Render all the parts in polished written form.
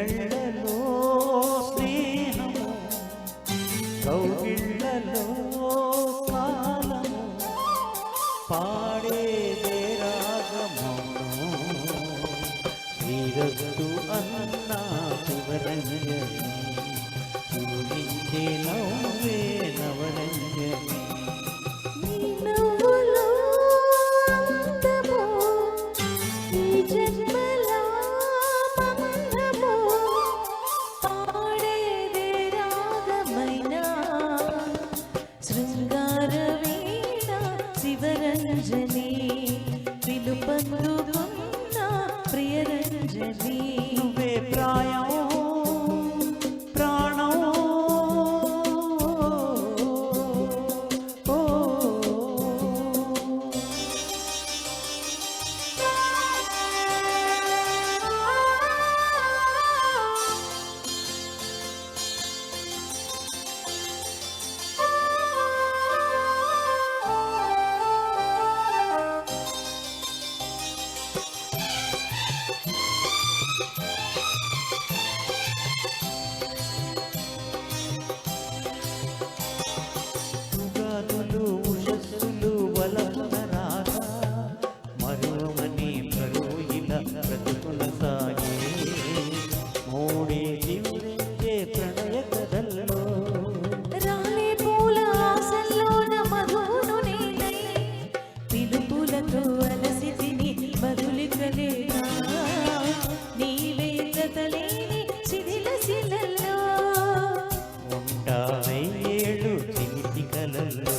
కళ్ళలో స్నేహము, కౌగిళ్ళలో కాలము, పాడేదే రాగము, శ్రీరస్తు అన్నా శివరంజని, చూపించే నవ్వే నవరంజని. శివరంజని పిలుపందుకున్న ప్రియరంజని, నువ్వే ప్రాయం ప్రాణం, ఉషస్సులు వలపున రాగా మరువమని మరుయిల బ్రతుకున సాగే, మోడే జీవించే ప్రణయ కథల్లో రాలే పూల ఆశల్లోన మధువును నేనై, పిలుపులతో అలసితిని బదులికలేగా, నీవే జతలేని శిథిల శిలలో, ఉంటావై ఏడు చిలిపి కలల్లో.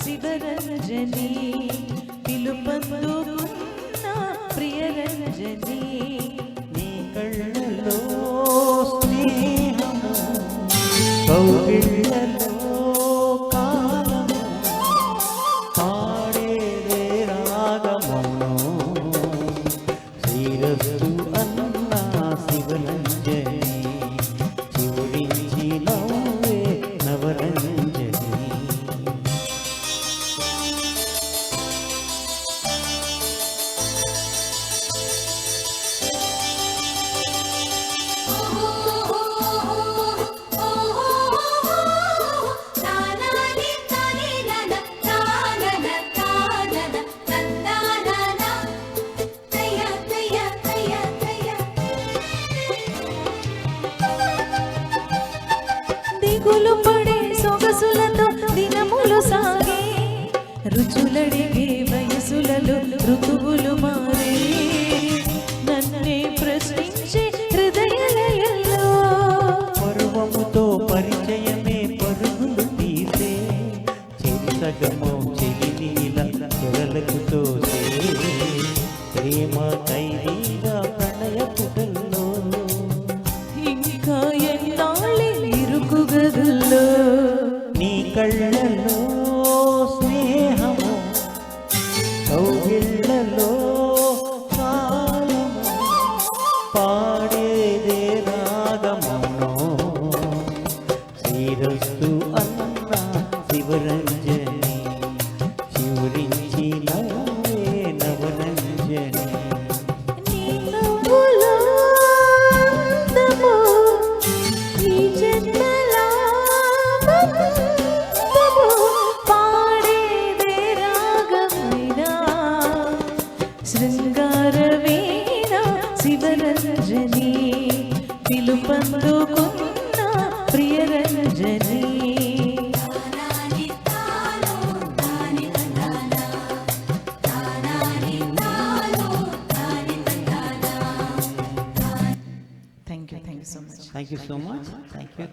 శివరంజని పిలుపందుకున్న ప్రియరంజని, నీ కళ్ళలో స్నేహము, కౌగిళ్ళలో కాలము, పాడేదే రాగమును, శ్రీరస్తు అన్నా శివరంజని, చివురించి నవ్వే నవరంజని. దిగులు పడే సొగసులతో దినములు సాగే, రుచులడిగే వయసులలో ఋతువులు మారే, నన్నే ప్రశ్నించే హృదయలయల్లో, పర్వముతో పరిచయమే పరుగులు తీసే, చెరిసగమో చెలినీల చెరలకు తోసే, ప్రేమ ఖైదీగా ప్రణయ పుటల్లో, ఇంకా ఎన్నాళ్ళే ఇరుకు గదుల్లో, నీ కళ్ళలో స్నేహము, కౌగిళ్ళలో కాలము, పాడేదే రాగమును, శ్రీరస్తు అన్నా శివరంజని, చివురించి నవ్వే నవరంజని. నీ నవ్వులో అందము, ఈ జన్మల బంధము, పాడేదే రాగమైన శృంగార వీణ Sivaranjani, పిలుపందుకున్న ప్రియరంజని. Thank you so much. Thank you so much. Thank you.